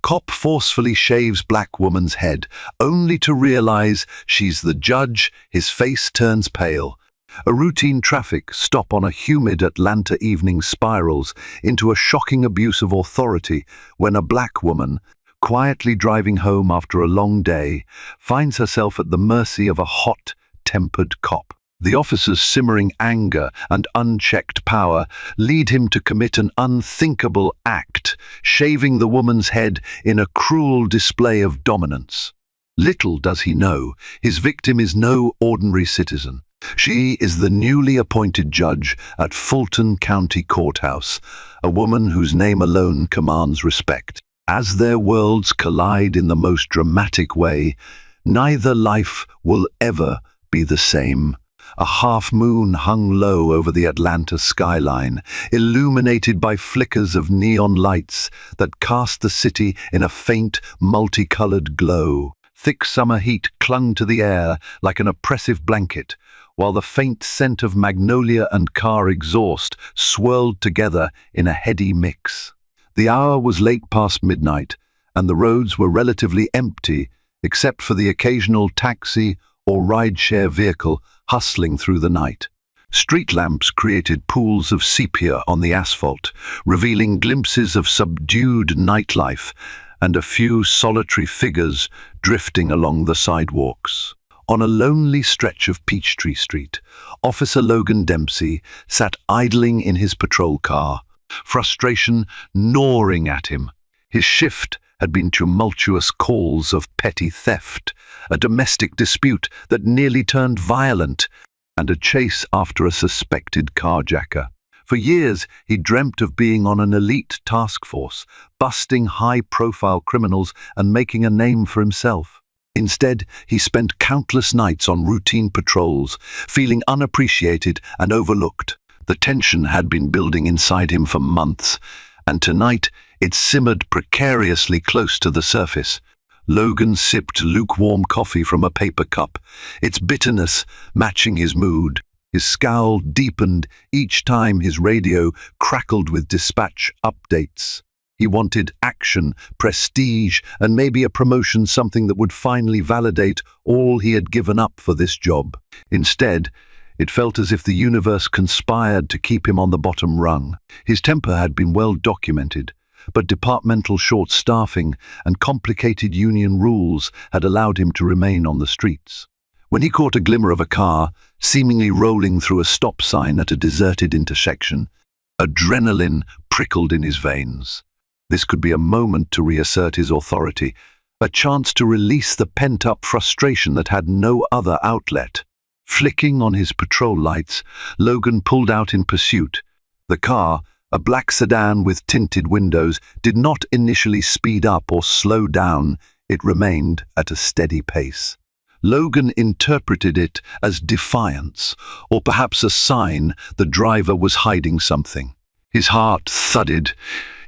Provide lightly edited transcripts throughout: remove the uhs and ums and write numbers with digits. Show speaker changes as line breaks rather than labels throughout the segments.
Cop forcefully shaves black woman's head, only to realize she's the judge. His face turns pale. A routine traffic stop on a humid Atlanta evening spirals into a shocking abuse of authority when a black woman, quietly driving home after a long day, finds herself at the mercy of a hot-tempered cop. The officer's simmering anger and unchecked power lead him to commit an unthinkable act, shaving the woman's head in a cruel display of dominance. Little does he know, his victim is no ordinary citizen. She is the newly appointed judge at Fulton County Courthouse, a woman whose name alone commands respect. As their worlds collide in the most dramatic way, neither life will ever be the same. A half-moon hung low over the Atlanta skyline, illuminated by flickers of neon lights that cast the city in a faint, multicolored glow. Thick summer heat clung to the air like an oppressive blanket, while the faint scent of magnolia and car exhaust swirled together in a heady mix. The hour was late past midnight, and the roads were relatively empty, except for the occasional taxi or rideshare vehicle hustling through the night. Street lamps created pools of sepia on the asphalt, revealing glimpses of subdued nightlife and a few solitary figures drifting along the sidewalks. On a lonely stretch of Peachtree Street, Officer Logan Dempsey sat idling in his patrol car, frustration gnawing at him. His shift had been tumultuous calls of petty theft, a domestic dispute that nearly turned violent, and a chase after a suspected carjacker. For years, he dreamt of being on an elite task force, busting high-profile criminals and making a name for himself. Instead, he spent countless nights on routine patrols, feeling unappreciated and overlooked. The tension had been building inside him for months, and tonight it simmered precariously close to the surface. Logan sipped lukewarm coffee from a paper cup, its bitterness matching his mood. His scowl deepened each time his radio crackled with dispatch updates. He wanted action, prestige, and maybe a promotion, something that would finally validate all he had given up for this job. Instead, it felt as if the universe conspired to keep him on the bottom rung. His temper had been well documented, but departmental short-staffing and complicated union rules had allowed him to remain on the streets. When he caught a glimmer of a car, seemingly rolling through a stop sign at a deserted intersection, adrenaline prickled in his veins. This could be a moment to reassert his authority, a chance to release the pent-up frustration that had no other outlet. Flicking on his patrol lights, Logan pulled out in pursuit. The car, a black sedan with tinted windows, did not initially speed up or slow down. It remained at a steady pace. Logan interpreted it as defiance, or perhaps a sign the driver was hiding something. His heart thudded.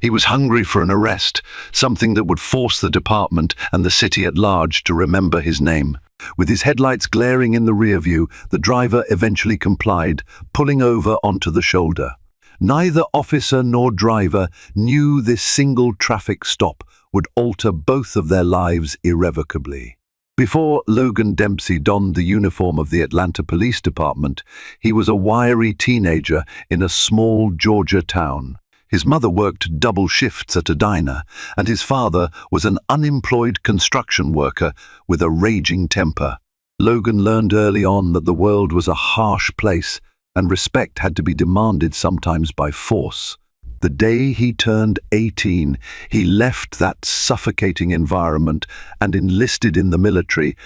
He was hungry for an arrest, something that would force the department and the city at large to remember his name. With his headlights glaring in the rear view, the driver eventually complied, pulling over onto the shoulder. Neither officer nor driver knew this single traffic stop would alter both of their lives irrevocably. Before Logan Dempsey donned the uniform of the Atlanta Police Department, he was a wiry teenager in a small Georgia town. His mother worked double shifts at a diner, and his father was an unemployed construction worker with a raging temper. Logan learned early on that the world was a harsh place, and respect had to be demanded sometimes by force. The day he turned 18, he left that suffocating environment and enlisted in the military,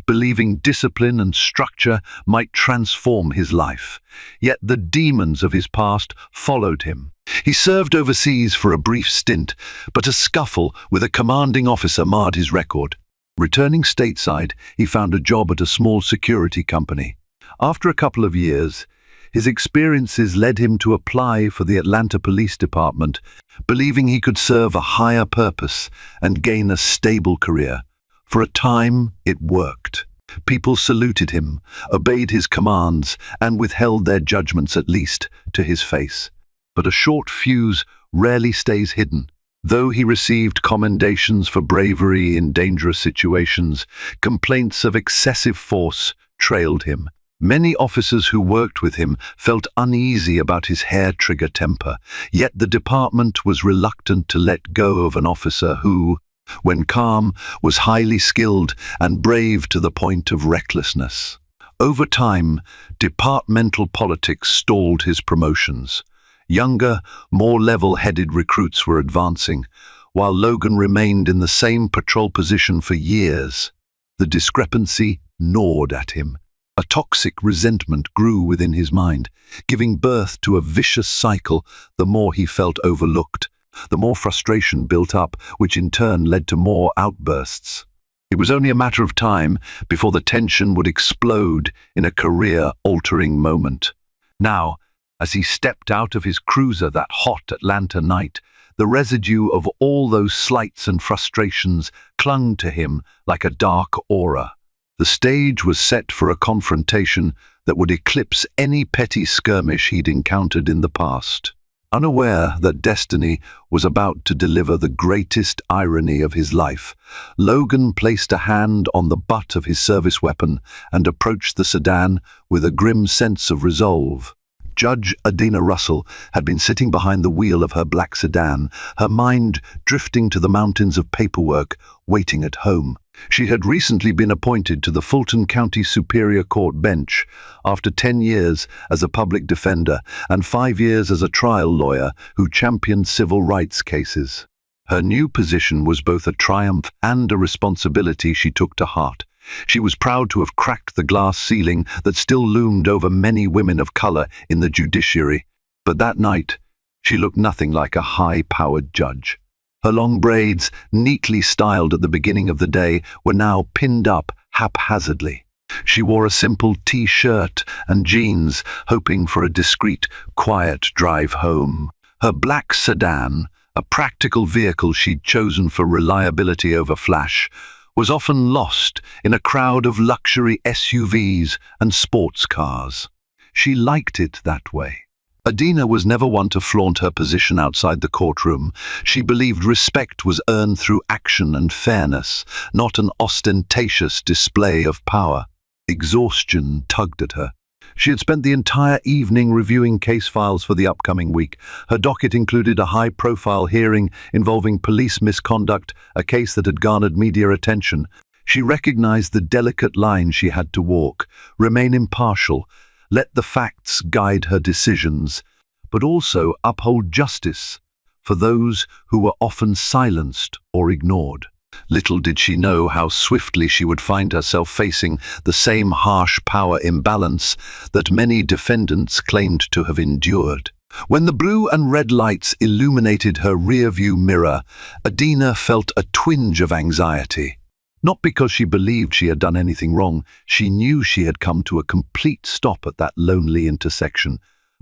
believing discipline and structure might transform his life. Yet the demons of his past followed him. He served overseas for a brief stint, but a scuffle with a commanding officer marred his record. Returning stateside, he found a job at a small security company. After a couple of years, his experiences led him to apply for the Atlanta Police Department, believing he could serve a higher purpose and gain a stable career. For a time, it worked. People saluted him, obeyed his commands, and withheld their judgments, at least to his face. But a short fuse rarely stays hidden. Though he received commendations for bravery in dangerous situations, complaints of excessive force trailed him. Many officers who worked with him felt uneasy about his hair-trigger temper, yet the department was reluctant to let go of an officer who, when calm, was highly skilled and brave to the point of recklessness. Over time, departmental politics stalled his promotions. Younger, more level-headed recruits were advancing, while Logan remained in the same patrol position for years. The discrepancy gnawed at him. A toxic resentment grew within his mind, giving birth to a vicious cycle. The more he felt overlooked, the more frustration built up, which in turn led to more outbursts. It was only a matter of time before the tension would explode in a career-altering moment. Now, as he stepped out of his cruiser that hot Atlanta night, the residue of all those slights and frustrations clung to him like a dark aura. The stage was set for a confrontation that would eclipse any petty skirmish he'd encountered in the past. Unaware that destiny was about to deliver the greatest irony of his life, Logan placed a hand on the butt of his service weapon and approached the sedan with a grim sense of resolve. Judge Adina Russell had been sitting behind the wheel of her black sedan, her mind drifting to the mountains of paperwork waiting at home. She had recently been appointed to the Fulton County Superior Court bench after 10 years as a public defender and 5 years as a trial lawyer who championed civil rights cases. Her new position was both a triumph and a responsibility she took to heart. She was proud to have cracked the glass ceiling that still loomed over many women of color in the judiciary. But that night, she looked nothing like a high-powered judge. Her long braids, neatly styled at the beginning of the day, were now pinned up haphazardly. She wore a simple T-shirt and jeans, hoping for a discreet, quiet drive home. Her black sedan, a practical vehicle she'd chosen for reliability over flash, was often lost in a crowd of luxury SUVs and sports cars. She liked it that way. Adina was never one to flaunt her position outside the courtroom. She believed respect was earned through action and fairness, not an ostentatious display of power. Exhaustion tugged at her. She had spent the entire evening reviewing case files for the upcoming week. Her docket included a high-profile hearing involving police misconduct, a case that had garnered media attention. She recognized the delicate line she had to walk: remain impartial, let the facts guide her decisions, but also uphold justice for those who were often silenced or ignored. Little did she know how swiftly she would find herself facing the same harsh power imbalance that many defendants claimed to have endured. When the blue and red lights illuminated her rear-view mirror, Adina felt a twinge of anxiety. Not because she believed she had done anything wrong, she knew she had come to a complete stop at that lonely intersection,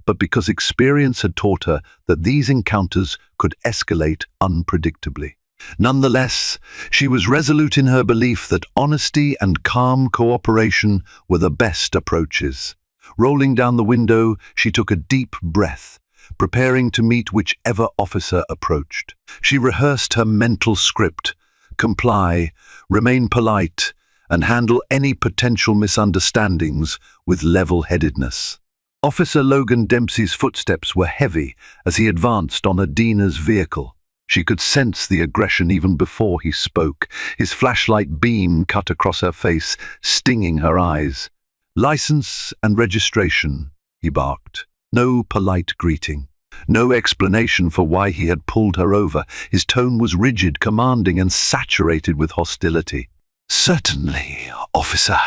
but because experience had taught her that these encounters could escalate unpredictably. Nonetheless, she was resolute in her belief that honesty and calm cooperation were the best approaches. Rolling down the window, she took a deep breath, preparing to meet whichever officer approached. She rehearsed her mental script: comply, remain polite, and handle any potential misunderstandings with level-headedness. Officer Logan Dempsey's footsteps were heavy as he advanced on Adina's vehicle. She could sense the aggression even before he spoke. His flashlight beam cut across her face, stinging her eyes. "License and registration," he barked. No polite greeting. No explanation for why he had pulled her over. His tone was rigid, commanding, and saturated with hostility. "Certainly, officer,"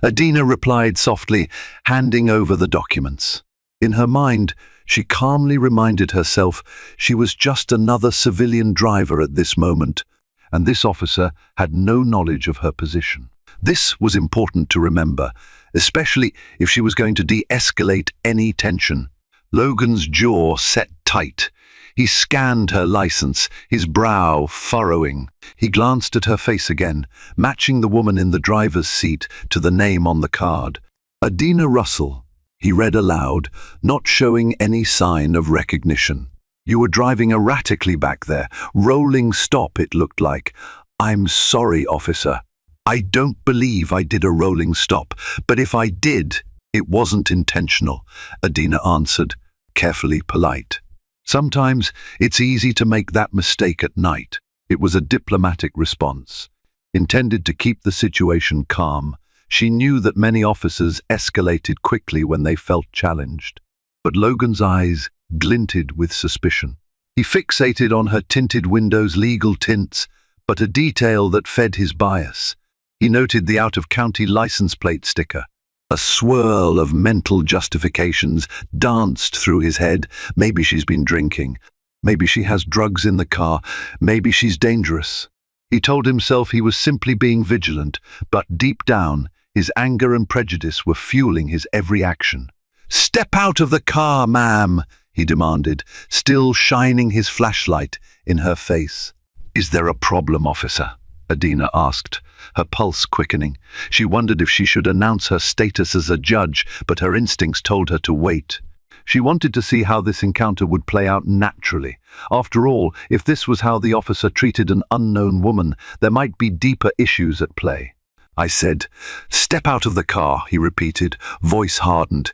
Adina replied softly, handing over the documents. In her mind, she calmly reminded herself she was just another civilian driver at this moment, and this officer had no knowledge of her position. This was important to remember, especially if she was going to de-escalate any tension. Logan's jaw set tight. He scanned her license, his brow furrowing. He glanced at her face again, matching the woman in the driver's seat to the name on the card. Adina Russell, he read aloud, not showing any sign of recognition. You were driving erratically back there. Rolling stop, it looked like. I'm sorry, officer. I don't believe I did a rolling stop, but if I did, it wasn't intentional, Adina answered, carefully polite. Sometimes it's easy to make that mistake at night. It was a diplomatic response, intended to keep the situation calm. She knew that many officers escalated quickly when they felt challenged. But Logan's eyes glinted with suspicion. He fixated on her tinted windows' legal tints, but a detail that fed his bias. He noted the out-of-county license plate sticker. A swirl of mental justifications danced through his head. Maybe she's been drinking. Maybe she has drugs in the car. Maybe she's dangerous. He told himself he was simply being vigilant, but deep down, his anger and prejudice were fueling his every action. "Step out of the car, ma'am," he demanded, still shining his flashlight in her face. "Is there a problem, officer?" Adina asked, her pulse quickening. She wondered if she should announce her status as a judge, but her instincts told her to wait. She wanted to see how this encounter would play out naturally. After all, if this was how the officer treated an unknown woman, there might be deeper issues at play. "I said, step out of the car," he repeated, voice hardened.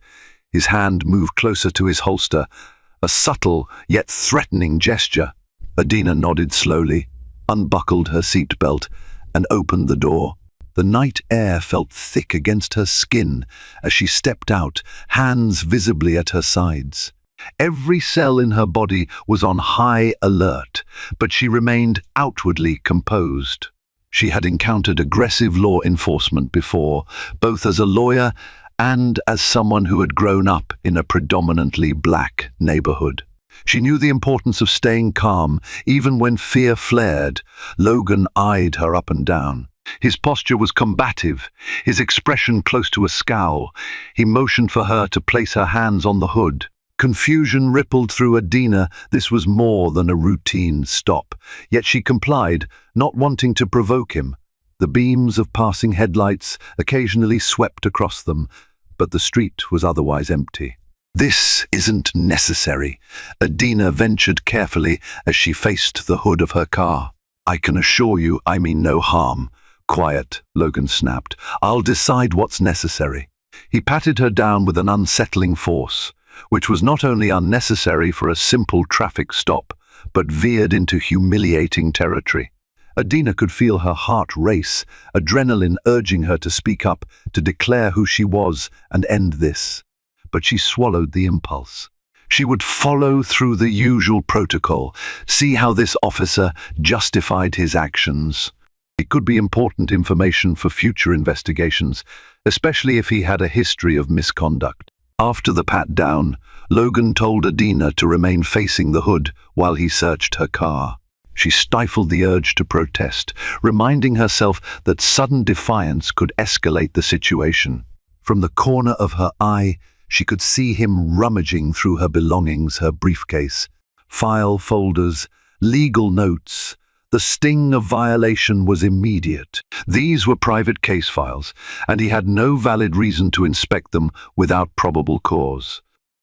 His hand moved closer to his holster, a subtle yet threatening gesture. Adina nodded slowly, unbuckled her seatbelt, and opened the door. The night air felt thick against her skin as she stepped out, hands visibly at her sides. Every cell in her body was on high alert, but she remained outwardly composed. She had encountered aggressive law enforcement before, both as a lawyer and as someone who had grown up in a predominantly black neighborhood. She knew the importance of staying calm, even when fear flared. Logan eyed her up and down. His posture was combative, his expression close to a scowl. He motioned for her to place her hands on the hood. Confusion rippled through Adina. This was more than a routine stop. Yet she complied, not wanting to provoke him. The beams of passing headlights occasionally swept across them, but the street was otherwise empty. "This isn't necessary," Adina ventured carefully as she faced the hood of her car. "I can assure you I mean no harm." "Quiet," Logan snapped. "I'll decide what's necessary." He patted her down with an unsettling force, which was not only unnecessary for a simple traffic stop, but veered into humiliating territory. Adina could feel her heart race, adrenaline urging her to speak up, to declare who she was and end this. But she swallowed the impulse. She would follow through the usual protocol, see how this officer justified his actions. It could be important information for future investigations, especially if he had a history of misconduct. After the pat-down, Logan told Adina to remain facing the hood while he searched her car. She stifled the urge to protest, reminding herself that sudden defiance could escalate the situation. From the corner of her eye, she could see him rummaging through her belongings, her briefcase, file folders, legal notes. The sting of violation was immediate. These were private case files, and he had no valid reason to inspect them without probable cause.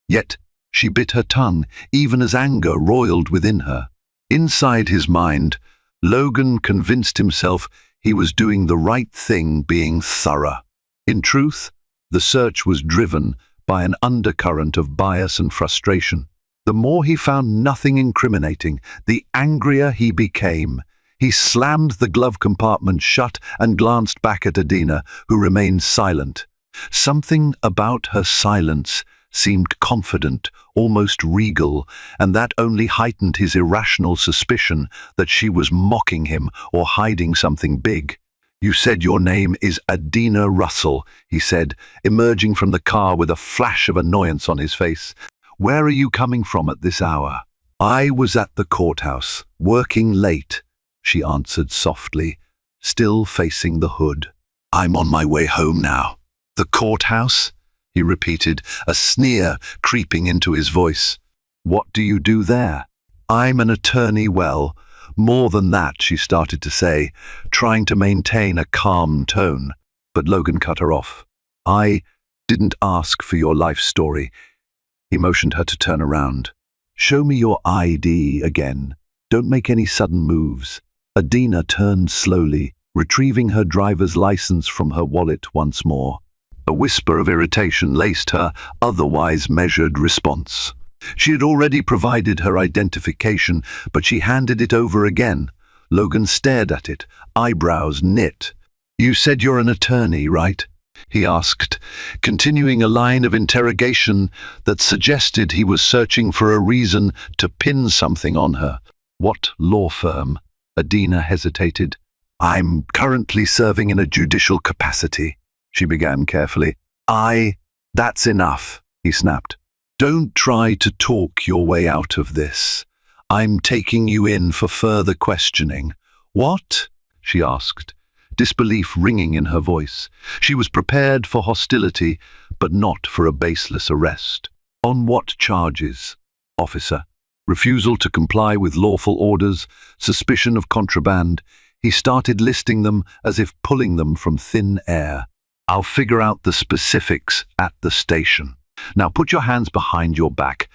Yet she bit her tongue, even as anger roiled within her. Inside his mind, Logan convinced himself he was doing the right thing, being thorough. In truth, the search was driven by an undercurrent of bias and frustration. The more he found nothing incriminating, the angrier he became. He slammed the glove compartment shut and glanced back at Adina, who remained silent. Something about her silence seemed confident, almost regal, and that only heightened his irrational suspicion that she was mocking him or hiding something big. "You said your name is Adina Russell," he said, emerging from the car with a flash of annoyance on his face. "Where are you coming from at this hour?" "I was at the courthouse, working late," she answered softly, still facing the hood. "I'm on my way home now." "The courthouse?" he repeated, a sneer creeping into his voice. "What do you do there?" "I'm an attorney, well, more than that," she started to say, trying to maintain a calm tone, but Logan cut her off. "I didn't ask for your life story." He motioned her to turn around. Show me your ID again. Don't make any sudden moves. Adina turned slowly, retrieving her driver's license from her wallet once more. A whisper of irritation laced her otherwise measured response. She had already provided her identification, but she handed it over again. Logan stared at it, eyebrows knit. "You said you're an attorney, right?" he asked, continuing a line of interrogation that suggested he was searching for a reason to pin something on her. "What law firm?" Adina hesitated. "I'm currently serving in a judicial capacity," she began carefully. That's enough," he snapped. "Don't try to talk your way out of this. I'm taking you in for further questioning." "What?" she asked, disbelief ringing in her voice. She was prepared for hostility, but not for a baseless arrest. "On what charges, officer?" Refusal to comply with lawful orders, suspicion of contraband. He started listing them as if pulling them from thin air. "I'll figure out the specifics at the station. Now put your hands behind your back."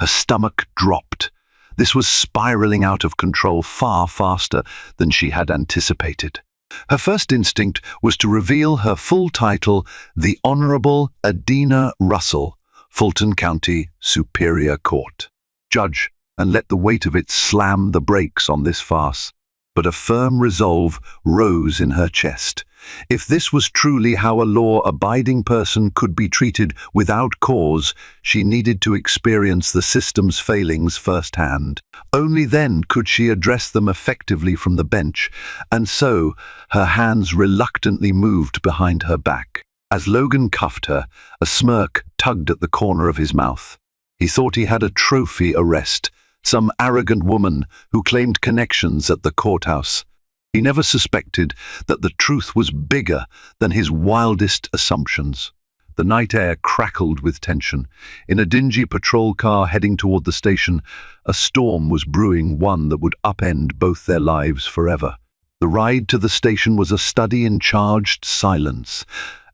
Her stomach dropped. This was spiraling out of control far faster than she had anticipated. Her first instinct was to reveal her full title, the Honorable Adina Russell, Fulton County Superior Court Judge, and let the weight of it slam the brakes on this farce. But a firm resolve rose in her chest. If this was truly how a law-abiding person could be treated without cause, she needed to experience the system's failings firsthand. Only then could she address them effectively from the bench, and so her hands reluctantly moved behind her back. As Logan cuffed her, a smirk tugged at the corner of his mouth. He thought he had a trophy arrest, some arrogant woman who claimed connections at the courthouse. He never suspected that the truth was bigger than his wildest assumptions. The night air crackled with tension. In a dingy patrol car heading toward the station, a storm was brewing, one that would upend both their lives forever. The ride to the station was a study in charged silence.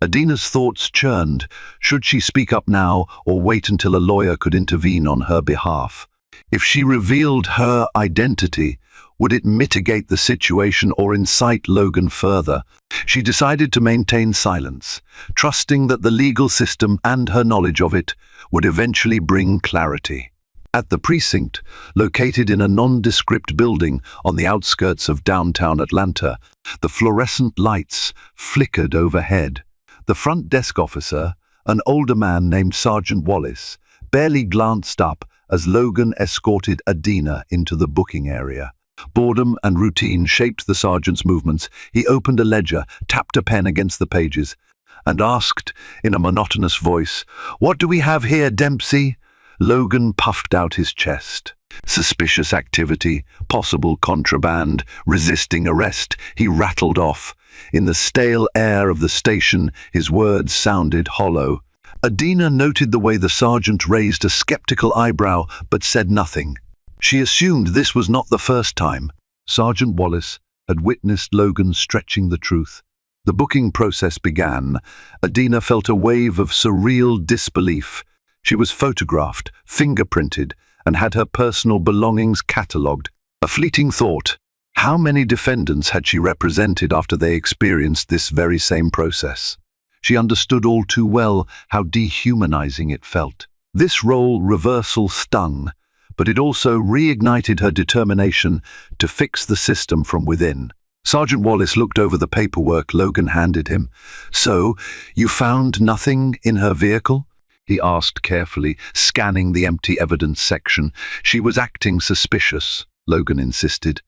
Adina's thoughts churned. Should she speak up now or wait until a lawyer could intervene on her behalf? If she revealed her identity, would it mitigate the situation or incite Logan further? She decided to maintain silence, trusting that the legal system and her knowledge of it would eventually bring clarity. At the precinct, located in a nondescript building on the outskirts of downtown Atlanta, the fluorescent lights flickered overhead. The front desk officer, an older man named Sergeant Wallace, barely glanced up as Logan escorted Adina into the booking area. Boredom and routine shaped the sergeant's movements. He opened a ledger, tapped a pen against the pages, and asked in a monotonous voice, "What do we have here, Dempsey?" Logan puffed out his chest. "Suspicious activity, possible contraband, resisting arrest," he rattled off. In the stale air of the station, his words sounded hollow. Adina noted the way the sergeant raised a skeptical eyebrow but said nothing. She assumed this was not the first time Sergeant Wallace had witnessed Logan stretching the truth. The booking process began. Adina felt a wave of surreal disbelief. She was photographed, fingerprinted, and had her personal belongings catalogued. A fleeting thought. How many defendants had she represented after they experienced this very same process? She understood all too well how dehumanizing it felt. This role reversal stung, but it also reignited her determination to fix the system from within. Sergeant Wallace looked over the paperwork Logan handed him. "So, you found nothing in her vehicle?" he asked carefully, scanning the empty evidence section. "She was acting suspicious," Logan insisted.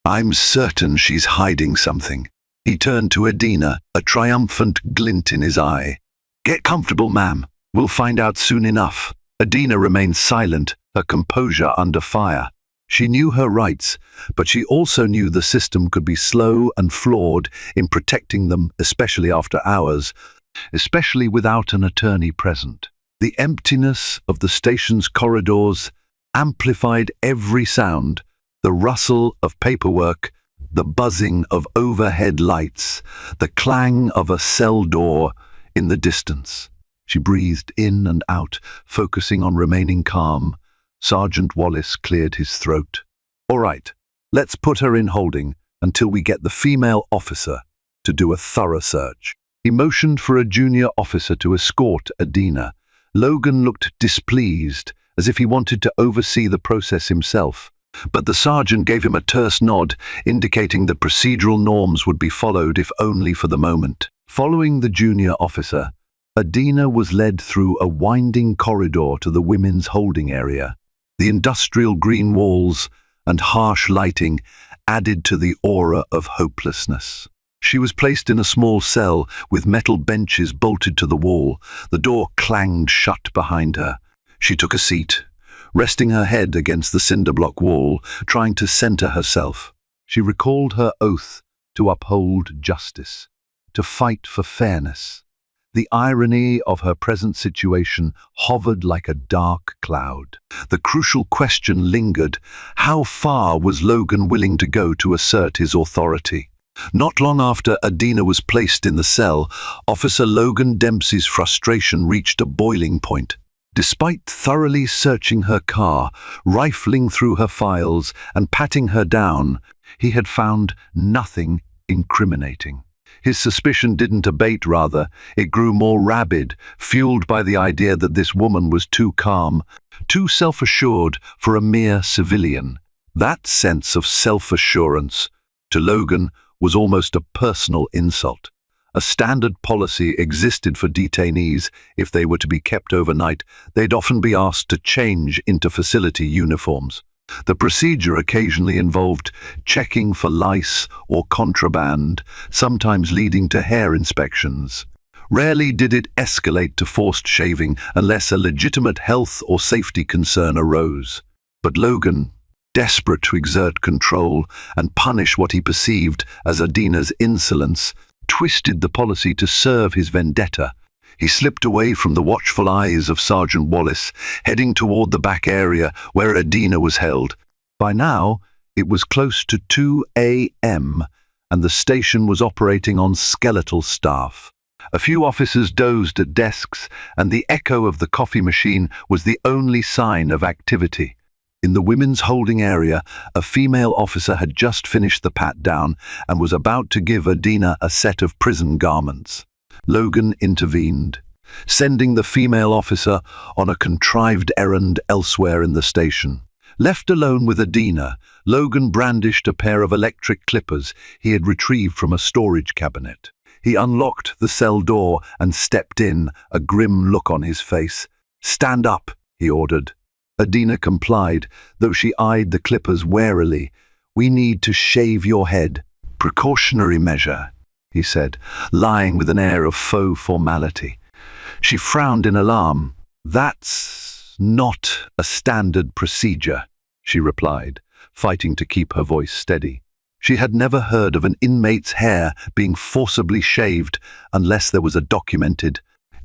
"I'm certain she's hiding something." He turned to Adina, a triumphant glint in his eye. "Get comfortable, ma'am. We'll find out soon enough." Adina remained silent, her composure under fire. She knew her rights, but she also knew the system could be slow and flawed in protecting them, especially after hours, especially without an attorney present. The emptiness of the station's corridors amplified every sound, the rustle of paperwork, the buzzing of overhead lights, the clang of a cell door in the distance. She breathed in and out, focusing on remaining calm. Sergeant Wallace cleared his throat. All right, let's put her in holding until we get the female officer to do a thorough search. He motioned for a junior officer to escort Adina. Logan looked displeased, as if he wanted to oversee the process himself. But the sergeant gave him a terse nod, indicating that procedural norms would be followed if only for the moment. Following the junior officer, Adina was led through a winding corridor to the women's holding area. The industrial green walls and harsh lighting added to the aura of hopelessness. She was placed in a small cell with metal benches bolted to the wall. The door clanged shut behind her. She took a seat, resting her head against the cinder-block wall, trying to center herself. She recalled her oath to uphold justice, to fight for fairness. The irony of her present situation hovered like a dark cloud. The crucial question lingered: how far was Logan willing to go to assert his authority? Not long after Adina was placed in the cell, Officer Logan Dempsey's frustration reached a boiling point. Despite thoroughly searching her car, rifling through her files, and patting her down, he had found nothing incriminating. His suspicion didn't abate, rather, it grew more rabid, fueled by the idea that this woman was too calm, too self-assured for a mere civilian. That sense of self-assurance, to Logan, was almost a personal insult. A standard policy existed for detainees. If they were to be kept overnight, they'd often be asked to change into facility uniforms. The procedure occasionally involved checking for lice or contraband, sometimes leading to hair inspections. Rarely did it escalate to forced shaving unless a legitimate health or safety concern arose. But Logan, desperate to exert control and punish what he perceived as Adina's insolence, twisted the policy to serve his vendetta. He slipped away from the watchful eyes of Sergeant Wallace, heading toward the back area where Adina was held. By now, it was close to 2 a.m., and the station was operating on skeletal staff. A few officers dozed at desks, and the echo of the coffee machine was the only sign of activity. In the women's holding area, a female officer had just finished the pat-down and was about to give Adina a set of prison garments. Logan intervened, sending the female officer on a contrived errand elsewhere in the station. Left alone with Adina, Logan brandished a pair of electric clippers he had retrieved from a storage cabinet. He unlocked the cell door and stepped in, a grim look on his face. "Stand up," he ordered. Adina complied, though she eyed the clippers warily. "We need to shave your head." "Precautionary measure," he said, lying with an air of faux formality. She frowned in alarm. "That's not a standard procedure," she replied, fighting to keep her voice steady. She had never heard of an inmate's hair being forcibly shaved unless there was a documented,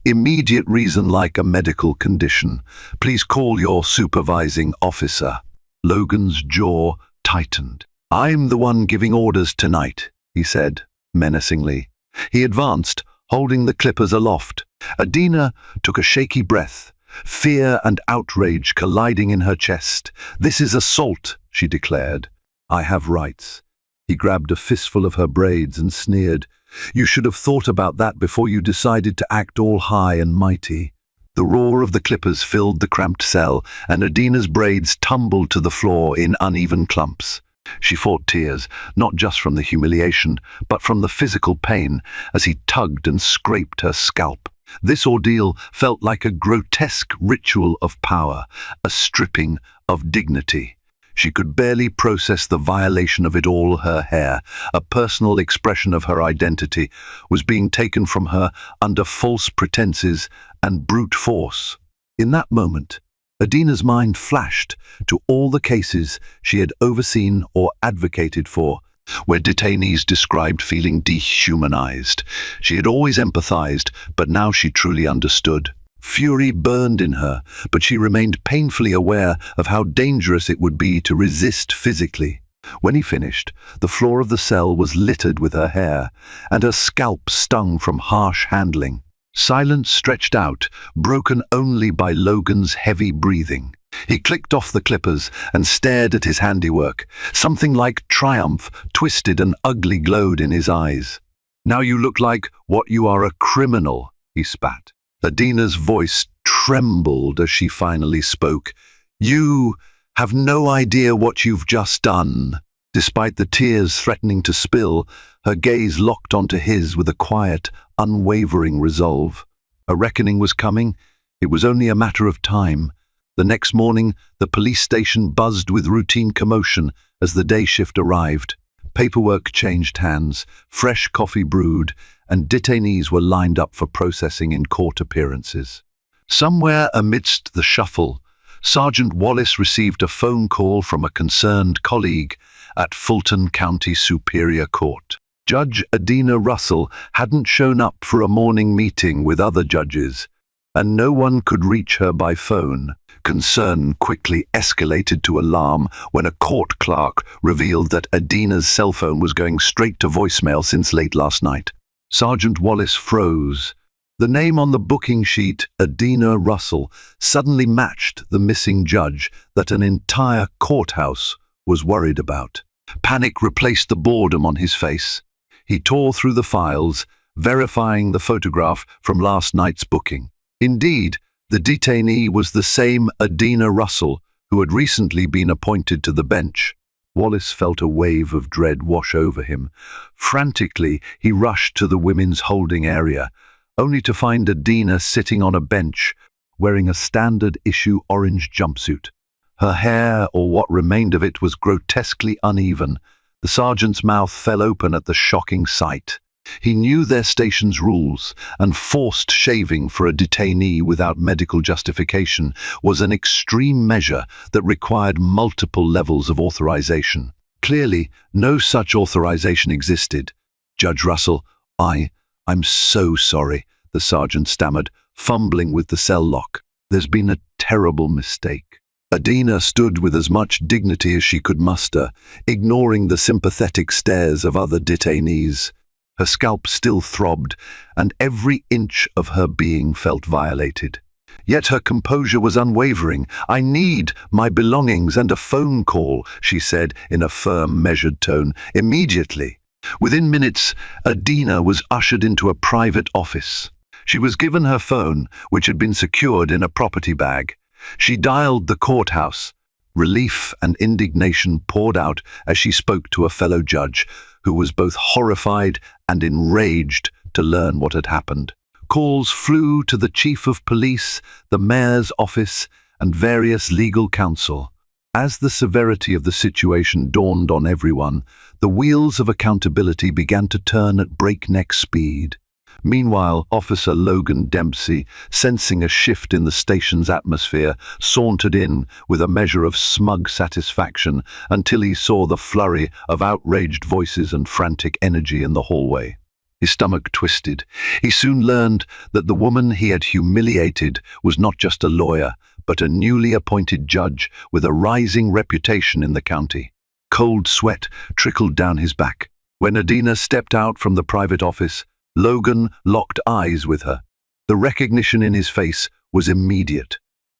immediate reason like a medical condition. "Please call your supervising officer." Logan's jaw tightened. "I'm the one giving orders tonight," he said, menacingly. He advanced, holding the clippers aloft. Adina took a shaky breath, fear and outrage colliding in her chest. "This is assault," she declared. "I have rights." He grabbed a fistful of her braids and sneered. "You should have thought about that before you decided to act all high and mighty." The roar of the clippers filled the cramped cell, and Adina's braids tumbled to the floor in uneven clumps. She fought tears, not just from the humiliation, but from the physical pain, as he tugged and scraped her scalp. This ordeal felt like a grotesque ritual of power, a stripping of dignity. She could barely process the violation of it all. Her hair, a personal expression of her identity, was being taken from her under false pretenses and brute force. In that moment, Adina's mind flashed to all the cases she had overseen or advocated for, where detainees described feeling dehumanized. She had always empathized, but now she truly understood. Fury burned in her, but she remained painfully aware of how dangerous it would be to resist physically. When he finished, the floor of the cell was littered with her hair, and her scalp stung from harsh handling. Silence stretched out, broken only by Logan's heavy breathing. He clicked off the clippers and stared at his handiwork. Something like triumph twisted and ugly glowed in his eyes. "Now you look like what you are, a criminal," he spat. Adina's voice trembled as she finally spoke. "You have no idea what you've just done." Despite the tears threatening to spill, her gaze locked onto his with a quiet, unwavering resolve. A reckoning was coming. It was only a matter of time. The next morning, the police station buzzed with routine commotion as the day shift arrived. Paperwork changed hands, fresh coffee brewed, and detainees were lined up for processing in court appearances. Somewhere amidst the shuffle, Sergeant Wallace received a phone call from a concerned colleague at Fulton County Superior Court. Judge Adina Russell hadn't shown up for a morning meeting with other judges, and no one could reach her by phone. Concern quickly escalated to alarm when a court clerk revealed that Adina's cell phone was going straight to voicemail since late last night. Sergeant Wallace froze. The name on the booking sheet, Adina Russell, suddenly matched the missing judge that an entire courthouse was worried about. Panic replaced the boredom on his face. He tore through the files, verifying the photograph from last night's booking. Indeed, the detainee was the same Adina Russell who had recently been appointed to the bench. Wallace felt a wave of dread wash over him. Frantically, he rushed to the women's holding area, only to find Adina sitting on a bench, wearing a standard-issue orange jumpsuit. Her hair, or what remained of it, was grotesquely uneven. The sergeant's mouth fell open at the shocking sight. He knew their station's rules, and forced shaving for a detainee without medical justification was an extreme measure that required multiple levels of authorization. Clearly, no such authorization existed. "Judge Russell, I'm so sorry," the sergeant stammered, fumbling with the cell lock. "There's been a terrible mistake." Adina stood with as much dignity as she could muster, ignoring the sympathetic stares of other detainees. Her scalp still throbbed, and every inch of her being felt violated. Yet her composure was unwavering. "I need my belongings and a phone call," she said in a firm, measured tone. "Immediately." Within minutes, Adina was ushered into a private office. She was given her phone, which had been secured in a property bag. She dialed the courthouse. Relief and indignation poured out as she spoke to a fellow judge, who was both horrified and enraged to learn what had happened. Calls flew to the chief of police, the mayor's office, and various legal counsel. As the severity of the situation dawned on everyone, the wheels of accountability began to turn at breakneck speed. Meanwhile, Officer Logan Dempsey, sensing a shift in the station's atmosphere, sauntered in with a measure of smug satisfaction until he saw the flurry of outraged voices and frantic energy in the hallway. His stomach twisted. He soon learned that the woman he had humiliated was not just a lawyer, but a newly appointed judge with a rising reputation in the county. Cold sweat trickled down his back. When Adina stepped out from the private office, Logan locked eyes with her. The recognition in his face was immediate.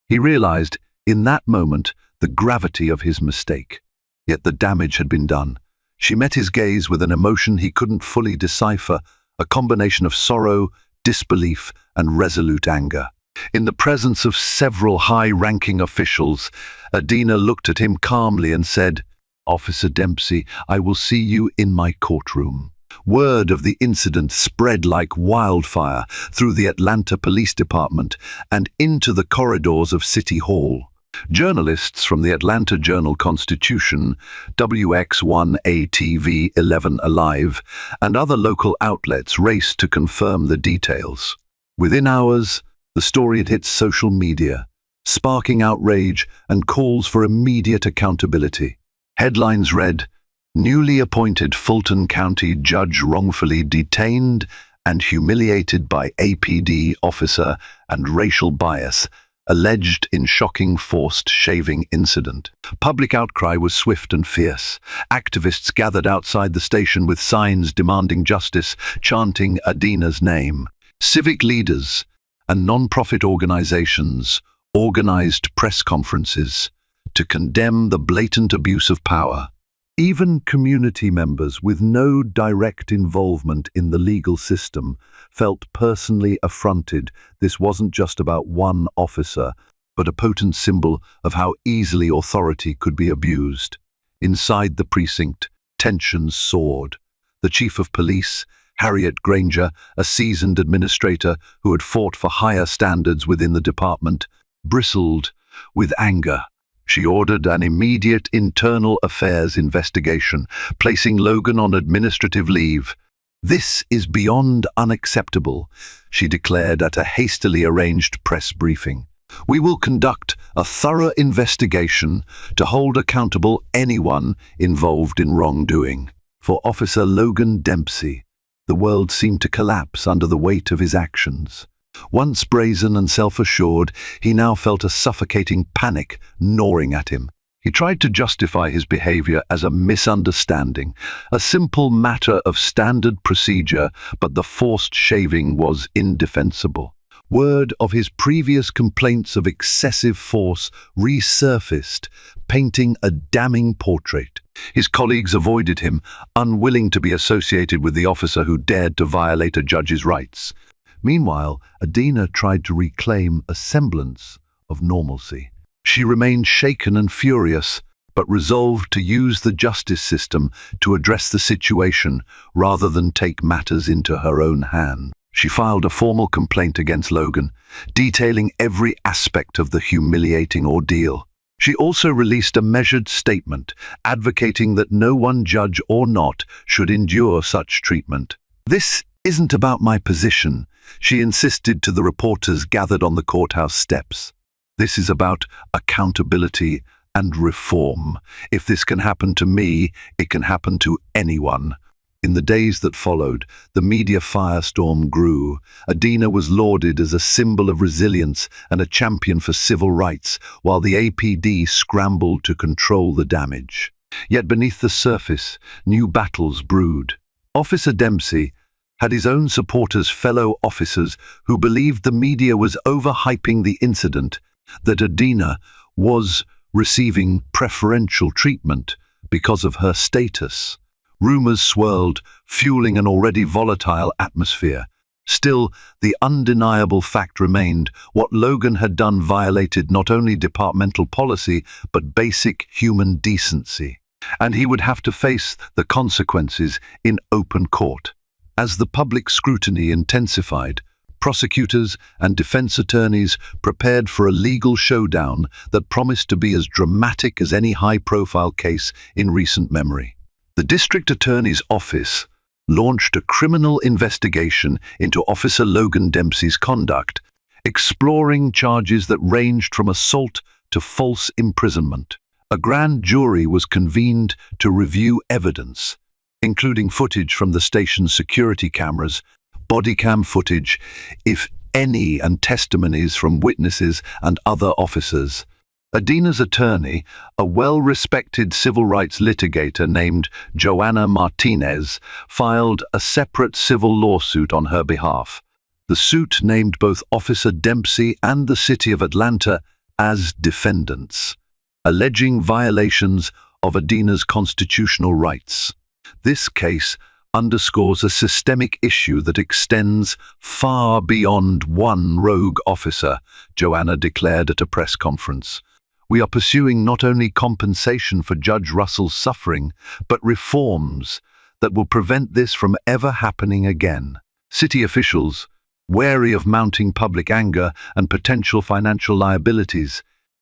He realized, in that moment, the gravity of his mistake. Yet the damage had been done. She met his gaze with an emotion he couldn't fully decipher, a combination of sorrow, disbelief, and resolute anger. In the presence of several high-ranking officials, Adina looked at him calmly and said, "Officer Dempsey, I will see you in my courtroom." Word of the incident spread like wildfire through the Atlanta Police Department and into the corridors of City Hall. Journalists from the Atlanta Journal-Constitution, WX1ATV 11 Alive, and other local outlets raced to confirm the details. Within hours, the story had hit social media, sparking outrage and calls for immediate accountability. Headlines read, "Newly appointed Fulton County judge wrongfully detained and humiliated by APD officer and racial bias, alleged in shocking forced shaving incident." Public outcry was swift and fierce. Activists gathered outside the station with signs demanding justice, chanting Adina's name. Civic leaders and non-profit organizations organized press conferences to condemn the blatant abuse of power. Even community members with no direct involvement in the legal system felt personally affronted. This wasn't just about one officer, but a potent symbol of how easily authority could be abused. Inside the precinct, tensions soared. The chief of police, Harriet Granger, a seasoned administrator who had fought for higher standards within the department, bristled with anger. She ordered an immediate internal affairs investigation, placing Logan on administrative leave. "This is beyond unacceptable," she declared at a hastily arranged press briefing. "We will conduct a thorough investigation to hold accountable anyone involved in wrongdoing." For Officer Logan Dempsey, the world seemed to collapse under the weight of his actions. Once brazen and self-assured, he now felt a suffocating panic gnawing at him. He tried to justify his behavior as a misunderstanding, a simple matter of standard procedure, but the forced shaving was indefensible. Word of his previous complaints of excessive force resurfaced, painting a damning portrait. His colleagues avoided him, unwilling to be associated with the officer who dared to violate a judge's rights. Meanwhile, Adina tried to reclaim a semblance of normalcy. She remained shaken and furious, but resolved to use the justice system to address the situation rather than take matters into her own hands. She filed a formal complaint against Logan, detailing every aspect of the humiliating ordeal. She also released a measured statement, advocating that no one, judge or not, should endure such treatment. "This isn't about my position," she insisted to the reporters gathered on the courthouse steps. "This is about accountability and reform. If this can happen to me, it can happen to anyone." In the days that followed, the media firestorm grew. Adina was lauded as a symbol of resilience and a champion for civil rights, while the APD scrambled to control the damage. Yet beneath the surface, new battles brewed. Officer Dempsey had his own supporters, fellow officers, who believed the media was overhyping the incident, that Adina was receiving preferential treatment because of her status. Rumors swirled, fueling an already volatile atmosphere. Still, the undeniable fact remained: what Logan had done violated not only departmental policy, but basic human decency. And he would have to face the consequences in open court. As the public scrutiny intensified, prosecutors and defense attorneys prepared for a legal showdown that promised to be as dramatic as any high-profile case in recent memory. The district attorney's office launched a criminal investigation into Officer Logan Dempsey's conduct, exploring charges that ranged from assault to false imprisonment. A grand jury was convened to review evidence, including footage from the station's security cameras, body cam footage, if any, and testimonies from witnesses and other officers. Adina's attorney, a well-respected civil rights litigator named Joanna Martinez, filed a separate civil lawsuit on her behalf. The suit named both Officer Dempsey and the City of Atlanta as defendants, alleging violations of Adina's constitutional rights. This case underscores a systemic issue that extends far beyond one rogue officer, Joanna declared at a press conference. "We are pursuing not only compensation for Judge Russell's suffering, but reforms that will prevent this from ever happening again." City officials, wary of mounting public anger and potential financial liabilities,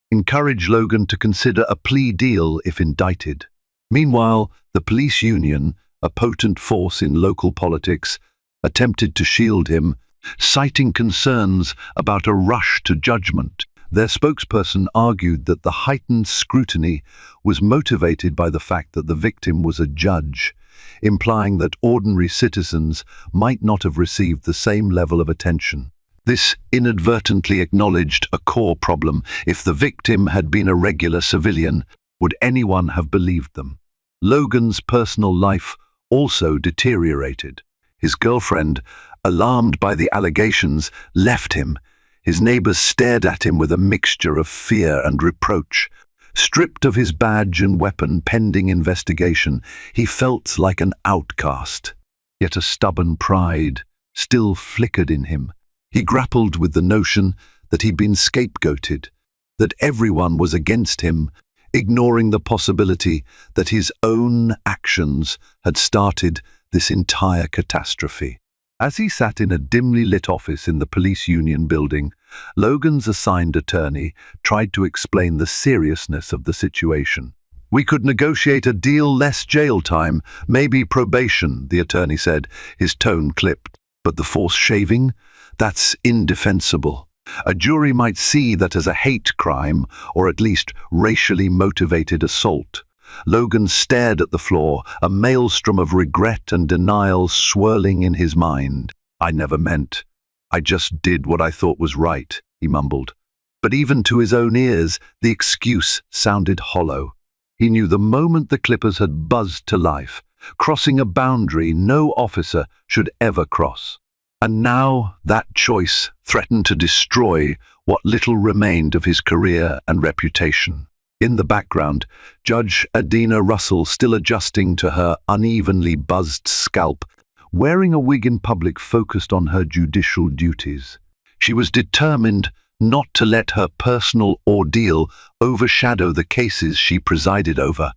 encouraged Logan to consider a plea deal if indicted. Meanwhile, the police union, a potent force in local politics, attempted to shield him, citing concerns about a rush to judgment. Their spokesperson argued that the heightened scrutiny was motivated by the fact that the victim was a judge, implying that ordinary citizens might not have received the same level of attention. This inadvertently acknowledged a core problem. If the victim had been a regular civilian, would anyone have believed them? Logan's personal life also deteriorated. His girlfriend, alarmed by the allegations, left him. His neighbors stared at him with a mixture of fear and reproach. Stripped of his badge and weapon pending investigation, he felt like an outcast. Yet a stubborn pride still flickered in him. He grappled with the notion that he'd been scapegoated, that everyone was against him, ignoring the possibility that his own actions had started this entire catastrophe. As he sat in a dimly lit office in the police union building, Logan's assigned attorney tried to explain the seriousness of the situation. "We could negotiate a deal, less jail time, maybe probation," the attorney said, his tone clipped. "But the forced shaving? That's indefensible. A jury might see that as a hate crime, or at least racially motivated assault." Logan stared at the floor, a maelstrom of regret and denial swirling in his mind. "I never meant. I just did what I thought was right," he mumbled. But even to his own ears, the excuse sounded hollow. He knew the moment the clippers had buzzed to life, crossing a boundary no officer should ever cross. And now that choice threatened to destroy what little remained of his career and reputation. In the background, Judge Adina Russell, still adjusting to her unevenly buzzed scalp, wearing a wig in public, focused on her judicial duties. She was determined not to let her personal ordeal overshadow the cases she presided over.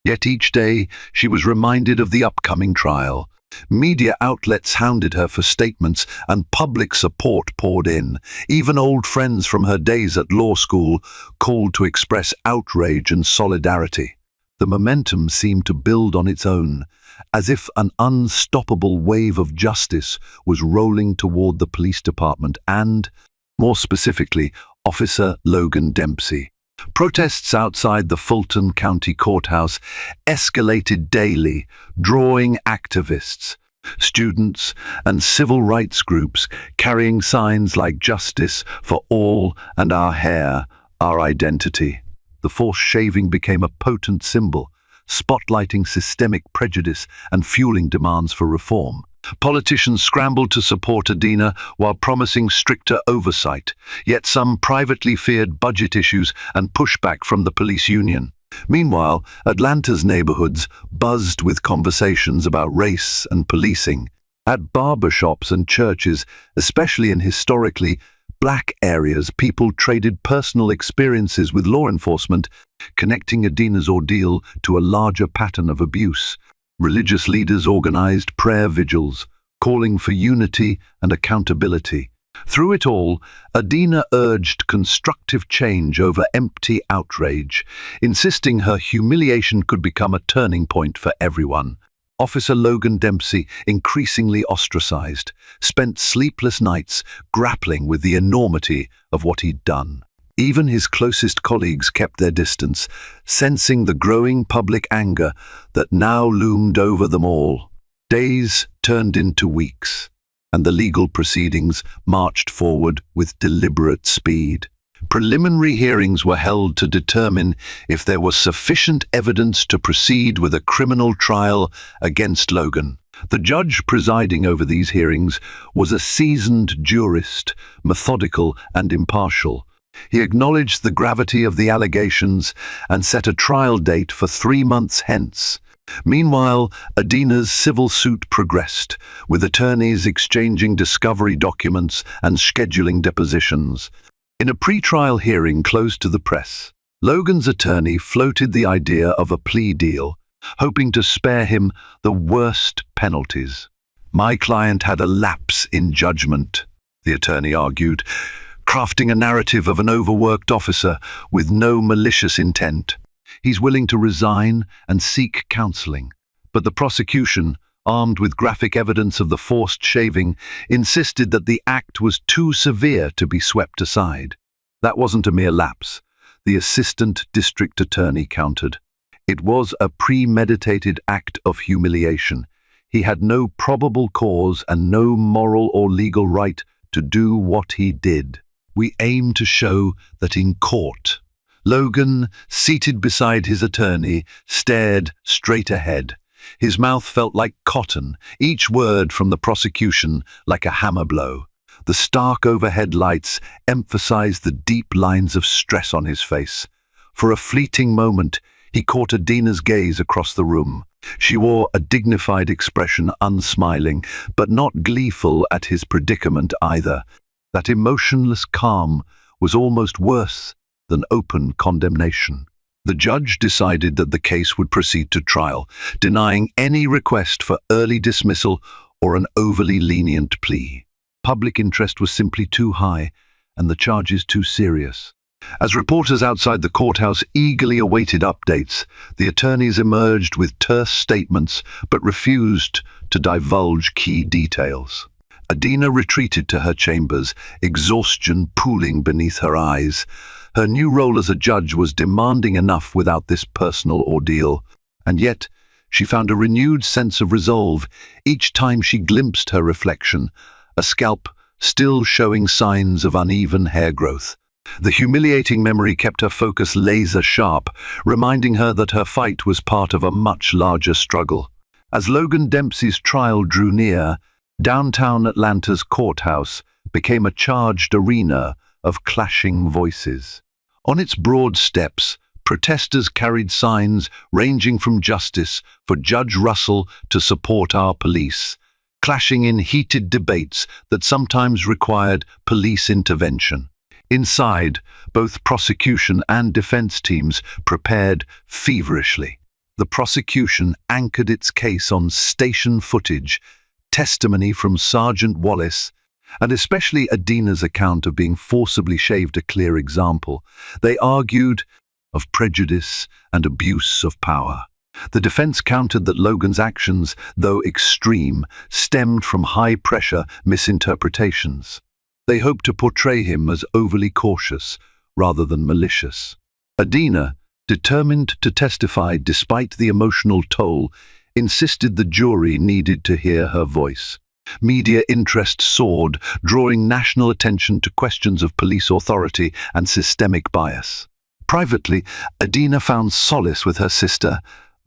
Yet each day she was reminded of the upcoming trial. Media outlets hounded her for statements, and public support poured in. Even old friends from her days at law school called to express outrage and solidarity. The momentum seemed to build on its own, as if an unstoppable wave of justice was rolling toward the police department and, more specifically, Officer Logan Dempsey. Protests outside the Fulton County Courthouse escalated daily, drawing activists, students, and civil rights groups carrying signs like "Justice for all" and "Our hair, our identity." The forced shaving became a potent symbol, spotlighting systemic prejudice and fueling demands for reform. Politicians scrambled to support Adina while promising stricter oversight, yet some privately feared budget issues and pushback from the police union. Meanwhile, Atlanta's neighborhoods buzzed with conversations about race and policing. At barbershops and churches, especially in historically black areas, people traded personal experiences with law enforcement, connecting Adina's ordeal to a larger pattern of abuse. Religious leaders organized prayer vigils, calling for unity and accountability. Through it all, Adina urged constructive change over empty outrage, insisting her humiliation could become a turning point for everyone. Officer Logan Dempsey, increasingly ostracized, spent sleepless nights grappling with the enormity of what he'd done. Even his closest colleagues kept their distance, sensing the growing public anger that now loomed over them all. Days turned into weeks, and the legal proceedings marched forward with deliberate speed. Preliminary hearings were held to determine if there was sufficient evidence to proceed with a criminal trial against Logan. The judge presiding over these hearings was a seasoned jurist, methodical and impartial. He acknowledged the gravity of the allegations and set a trial date for 3 months hence. Meanwhile, Adina's civil suit progressed, with attorneys exchanging discovery documents and scheduling depositions. In a pre-trial hearing closed to the press, Logan's attorney floated the idea of a plea deal, hoping to spare him the worst penalties. "My client had a lapse in judgment," the attorney argued, crafting a narrative of an overworked officer with no malicious intent. He's willing to resign and seek counseling. But the prosecution, armed with graphic evidence of the forced shaving, insisted that the act was too severe to be swept aside. That wasn't a mere lapse, the assistant district attorney countered. It was a premeditated act of humiliation. He had no probable cause and no moral or legal right to do what he did. "We aim to show that in court." Logan, seated beside his attorney, stared straight ahead. His mouth felt like cotton, each word from the prosecution like a hammer blow. The stark overhead lights emphasized the deep lines of stress on his face. For a fleeting moment, he caught Adina's gaze across the room. She wore a dignified expression, unsmiling, but not gleeful at his predicament either. That emotionless calm was almost worse than open condemnation. The judge decided that the case would proceed to trial, denying any request for early dismissal or an overly lenient plea. Public interest was simply too high, and the charges too serious. As reporters outside the courthouse eagerly awaited updates, the attorneys emerged with terse statements but refused to divulge key details. Adina retreated to her chambers, exhaustion pooling beneath her eyes. Her new role as a judge was demanding enough without this personal ordeal, and yet she found a renewed sense of resolve each time she glimpsed her reflection, a scalp still showing signs of uneven hair growth. The humiliating memory kept her focus laser-sharp, reminding her that her fight was part of a much larger struggle. As Logan Dempsey's trial drew near, downtown Atlanta's courthouse became a charged arena of clashing voices. On its broad steps, protesters carried signs ranging from justice for Judge Russell to support our police, clashing in heated debates that sometimes required police intervention. Inside, both prosecution and defense teams prepared feverishly. The prosecution anchored its case on station footage, testimony from Sergeant Wallace, and especially Adina's account of being forcibly shaved a clear example. They argued of prejudice and abuse of power. The defense countered that Logan's actions, though extreme, stemmed from high-pressure misinterpretations. They hoped to portray him as overly cautious rather than malicious. Adina, determined to testify despite the emotional toll, insisted the jury needed to hear her voice. Media interest soared, drawing national attention to questions of police authority and systemic bias. Privately, Adina found solace with her sister,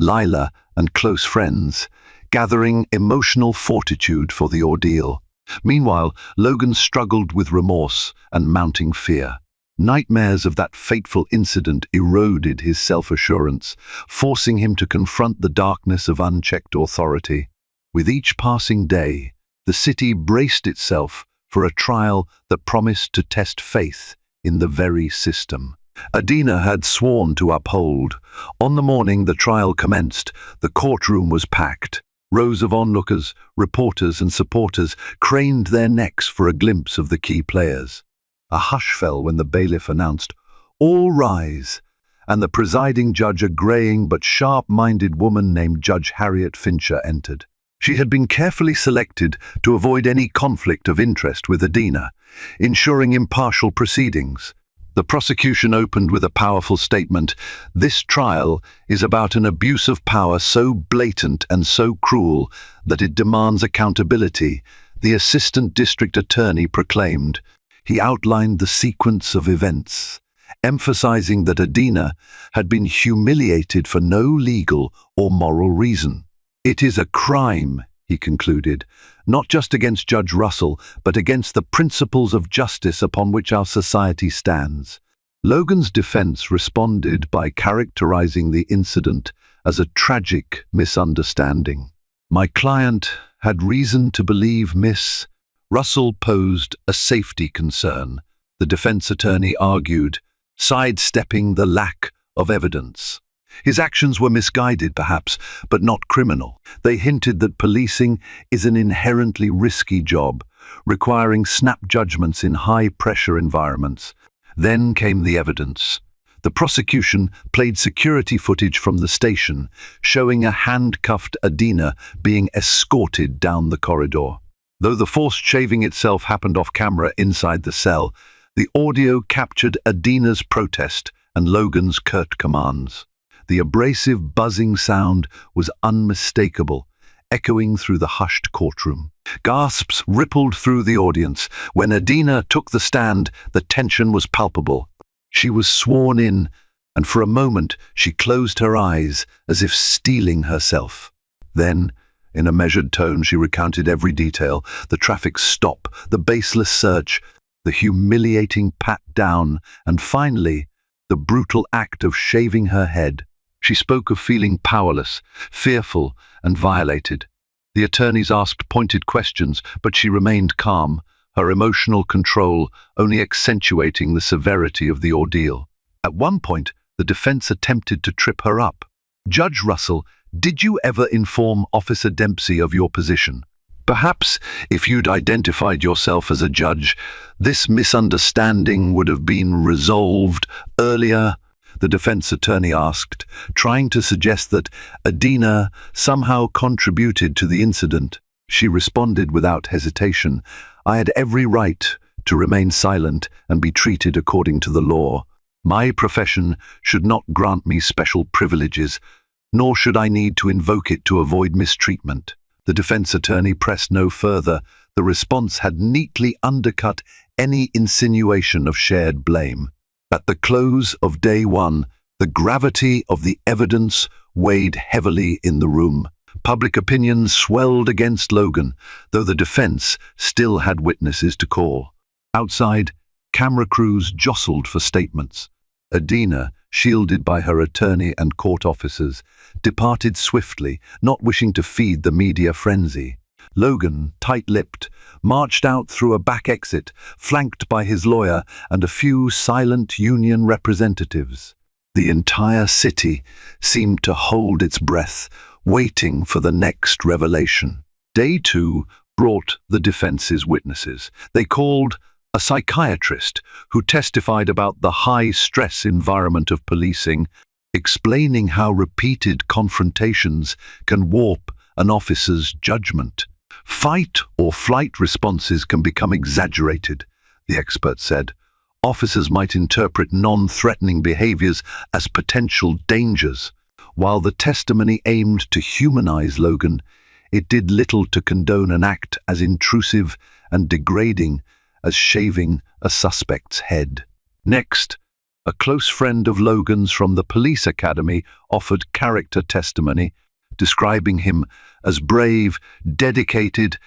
Lila, and close friends, gathering emotional fortitude for the ordeal. Meanwhile, Logan struggled with remorse and mounting fear. Nightmares of that fateful incident eroded his self-assurance, forcing him to confront the darkness of unchecked authority. With each passing day, the city braced itself for a trial that promised to test faith in the very system Adina had sworn to uphold. On the morning the trial commenced, the courtroom was packed. Rows of onlookers, reporters and supporters craned their necks for a glimpse of the key players. A hush fell when the bailiff announced, "All rise," and the presiding judge, a graying but sharp-minded woman named Judge Harriet Fincher, entered. She had been carefully selected to avoid any conflict of interest with Adina, ensuring impartial proceedings. The prosecution opened with a powerful statement. This trial is about an abuse of power so blatant and so cruel that it demands accountability, the assistant district attorney proclaimed. He outlined the sequence of events, emphasizing that Adina had been humiliated for no legal or moral reason. It is a crime, he concluded, not just against Judge Russell, but against the principles of justice upon which our society stands. Logan's defense responded by characterizing the incident as a tragic misunderstanding. My client had reason to believe Miss Russell posed a safety concern, the defense attorney argued, sidestepping the lack of evidence. His actions were misguided, perhaps, but not criminal. They hinted that policing is an inherently risky job, requiring snap judgments in high-pressure environments. Then came the evidence. The prosecution played security footage from the station, showing a handcuffed Adina being escorted down the corridor. Though the forced shaving itself happened off-camera inside the cell, the audio captured Adina's protest and Logan's curt commands. The abrasive buzzing sound was unmistakable, echoing through the hushed courtroom. Gasps rippled through the audience. When Adina took the stand, the tension was palpable. She was sworn in, and for a moment she closed her eyes as if steeling herself. Then, In a measured tone, she recounted every detail: the traffic stop, the baseless search, the humiliating pat-down, and finally, the brutal act of shaving her head. She spoke of feeling powerless, fearful, and violated. The attorneys asked pointed questions, but she remained calm, her emotional control only accentuating the severity of the ordeal. At one point, the defense attempted to trip her up. "Judge Russell, did you ever inform Officer Dempsey of your position? Perhaps if you'd identified yourself as a judge, this misunderstanding would have been resolved earlier," the defense attorney asked, trying to suggest that Adina somehow contributed to the incident. She responded without hesitation, "I had every right to remain silent and be treated according to the law. My profession should not grant me special privileges, nor should I need to invoke it to avoid mistreatment." The defense attorney pressed no further. The response had neatly undercut any insinuation of shared blame. At the close of day one, the gravity of the evidence weighed heavily in the room. Public opinion swelled against Logan, though the defense still had witnesses to call. Outside, camera crews jostled for statements. Adina, shielded by her attorney and court officers, departed swiftly, not wishing to feed the media frenzy. Logan, tight-lipped, marched out through a back exit, flanked by his lawyer and a few silent union representatives. The entire city seemed to hold its breath, waiting for the next revelation. Day two brought the defense's witnesses. They called a psychiatrist who testified about the high-stress environment of policing, explaining how repeated confrontations can warp an officer's judgment. Fight or flight responses can become exaggerated, the expert said. Officers might interpret non-threatening behaviors as potential dangers. While the testimony aimed to humanize Logan, it did little to condone an act as intrusive and degrading as shaving a suspect's head. Next, a close friend of Logan's from the police academy offered character testimony, describing him as brave, dedicated,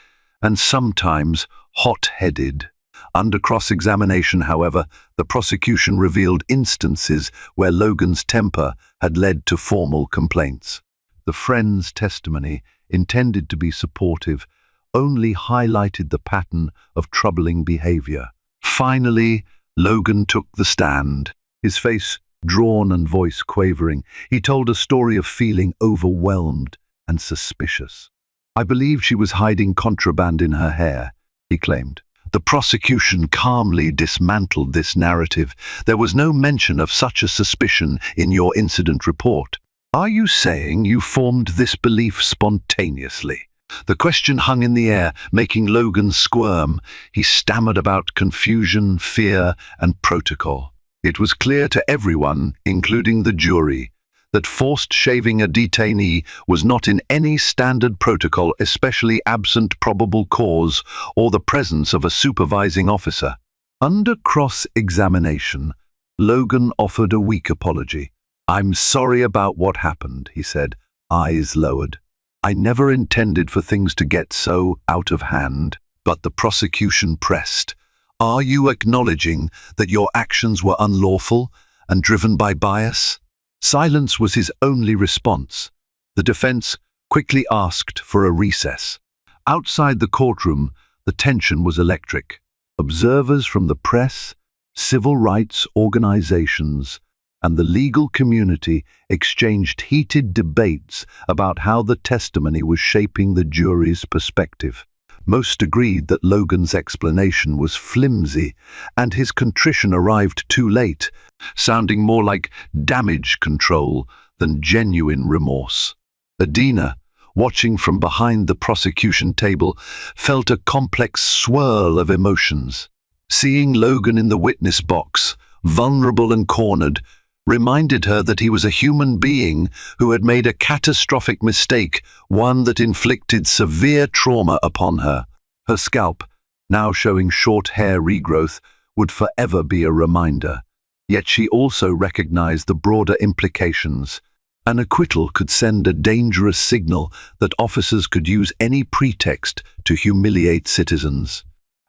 and sometimes hot-headed. Under cross-examination, however, the prosecution revealed instances where Logan's temper had led to formal complaints. The friend's testimony, intended to be supportive, only highlighted the pattern of troubling behavior. Finally, Logan took the stand, his face drawn and voice quavering. He told a story of feeling overwhelmed and suspicious. "I believe she was hiding contraband in her hair," he claimed. The prosecution calmly dismantled this narrative. "There was no mention of such a suspicion in your incident report. Are you saying you formed this belief spontaneously?" The question hung in the air, making Logan squirm. He stammered about confusion, fear, and protocol. It was clear to everyone, including the jury, that forced shaving a detainee was not in any standard protocol, especially absent probable cause or the presence of a supervising officer. Under cross-examination, Logan offered a weak apology. "I'm sorry about what happened," he said, eyes lowered. "I never intended for things to get so out of hand." But the prosecution pressed. "Are you acknowledging that your actions were unlawful and driven by bias?" Silence was his only response. The defense quickly asked for a recess. Outside the courtroom, the tension was electric. Observers from the press, civil rights organizations, and the legal community exchanged heated debates about how the testimony was shaping the jury's perspective. Most agreed that Logan's explanation was flimsy, and his contrition arrived too late, sounding more like damage control than genuine remorse. Adina, watching from behind the prosecution table, felt a complex swirl of emotions. Seeing Logan in the witness box, vulnerable and cornered, reminded her that he was a human being who had made a catastrophic mistake, one that inflicted severe trauma upon her. Her scalp, now showing short hair regrowth, would forever be a reminder. Yet she also recognized the broader implications. An acquittal could send a dangerous signal that officers could use any pretext to humiliate citizens.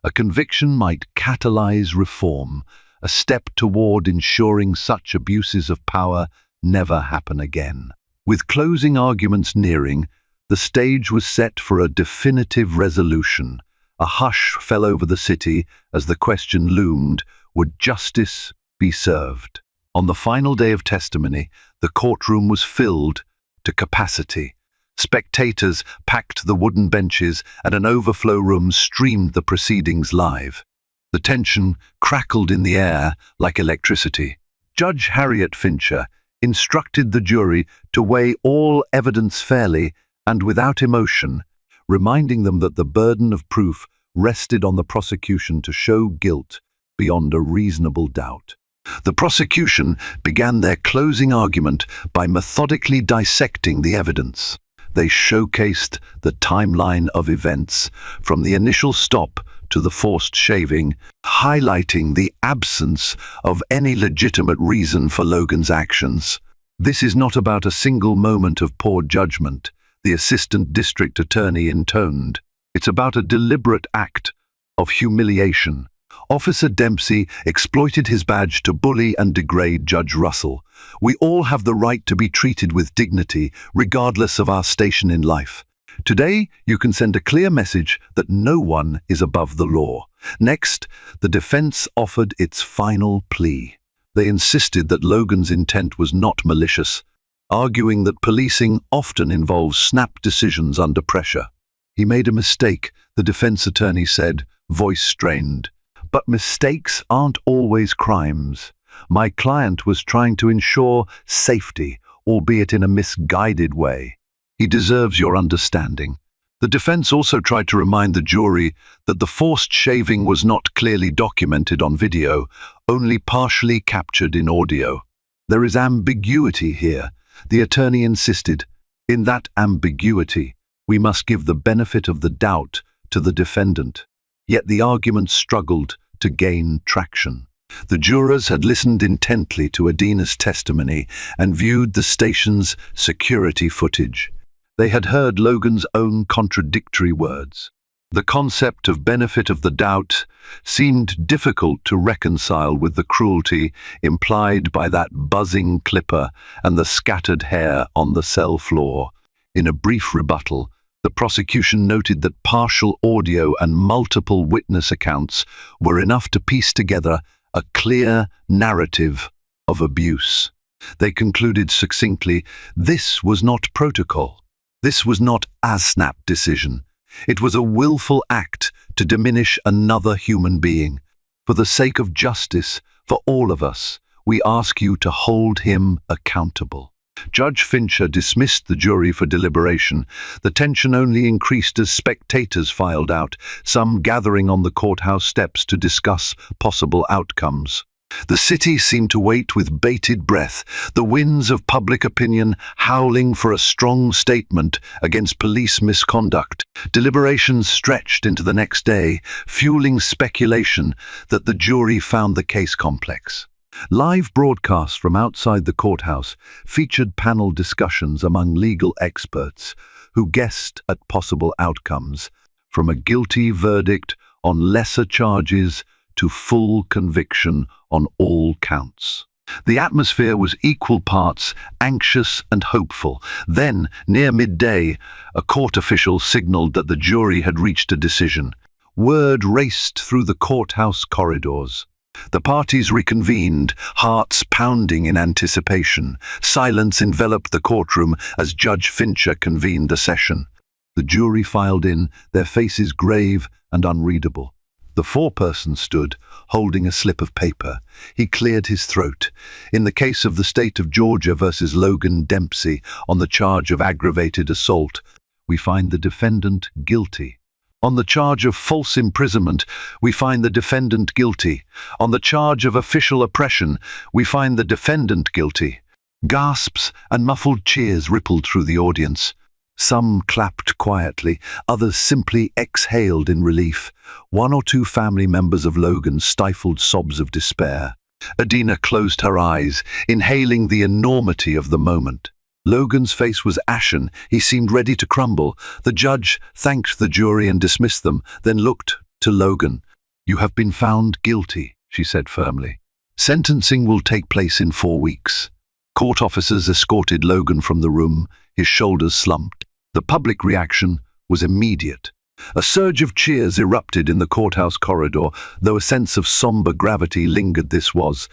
A conviction might catalyze reform, a step toward ensuring such abuses of power never happen again. With closing arguments nearing, the stage was set for a definitive resolution. A hush fell over the city as the question loomed, would justice be served? On the final day of testimony, the courtroom was filled to capacity. Spectators packed the wooden benches and an overflow room streamed the proceedings live. The tension crackled in the air like electricity. Judge Harriet Fincher instructed the jury to weigh all evidence fairly and without emotion, reminding them that the burden of proof rested on the prosecution to show guilt beyond a reasonable doubt. The prosecution began their closing argument by methodically dissecting the evidence. They showcased the timeline of events, from the initial stop to the forced shaving, highlighting the absence of any legitimate reason for Logan's actions. "This is not about a single moment of poor judgment," the assistant district attorney intoned. "It's about a deliberate act of humiliation." Officer Dempsey exploited his badge to bully and degrade Judge Russell. "We all have the right to be treated with dignity, regardless of our station in life. Today, you can send a clear message that no one is above the law." Next, the defense offered its final plea. They insisted that Logan's intent was not malicious, arguing that policing often involves snap decisions under pressure. "He made a mistake," the defense attorney said, voice strained. "But mistakes aren't always crimes. My client was trying to ensure safety, albeit in a misguided way. He deserves your understanding." The defense also tried to remind the jury that the forced shaving was not clearly documented on video, only partially captured in audio. "There is ambiguity here," the attorney insisted. "In that ambiguity, we must give the benefit of the doubt to the defendant." Yet the argument struggled to gain traction. The jurors had listened intently to Adina's testimony and viewed the station's security footage. They had heard Logan's own contradictory words. The concept of benefit of the doubt seemed difficult to reconcile with the cruelty implied by that buzzing clipper and the scattered hair on the cell floor. In a brief rebuttal, the prosecution noted that partial audio and multiple witness accounts were enough to piece together a clear narrative of abuse. They concluded succinctly, this was not protocol. This was not a snap decision. It was a willful act to diminish another human being. For the sake of justice, for all of us, we ask you to hold him accountable. Judge Fincher dismissed the jury for deliberation. The tension only increased as spectators filed out, some gathering on the courthouse steps to discuss possible outcomes. The city seemed to wait with bated breath, the winds of public opinion howling for a strong statement against police misconduct. Deliberations stretched into the next day, fueling speculation that the jury found the case complex. Live broadcasts from outside the courthouse featured panel discussions among legal experts who guessed at possible outcomes, from a guilty verdict on lesser charges to full conviction on all counts. The atmosphere was equal parts anxious and hopeful. Then, near midday, a court official signaled that the jury had reached a decision. Word raced through the courthouse corridors. The parties reconvened, hearts pounding in anticipation. Silence enveloped the courtroom as Judge Fincher convened the session. The jury filed in, their faces grave and unreadable. The foreperson stood, holding a slip of paper. He cleared his throat. "In the case of the state of Georgia versus Logan Dempsey on the charge of aggravated assault, we find the defendant guilty. On the charge of false imprisonment, we find the defendant guilty. On the charge of official oppression, we find the defendant guilty." Gasps and muffled cheers rippled through the audience. Some clapped quietly, others simply exhaled in relief. One or two family members of Logan stifled sobs of despair. Adina closed her eyes, inhaling the enormity of the moment. Logan's face was ashen. He seemed ready to crumble. The judge thanked the jury and dismissed them, then looked to Logan. "You have been found guilty," she said firmly. "Sentencing will take place in 4 weeks." Court officers escorted Logan from the room, his shoulders slumped. The public reaction was immediate. A surge of cheers erupted in the courthouse corridor, though a sense of somber gravity lingered. This was,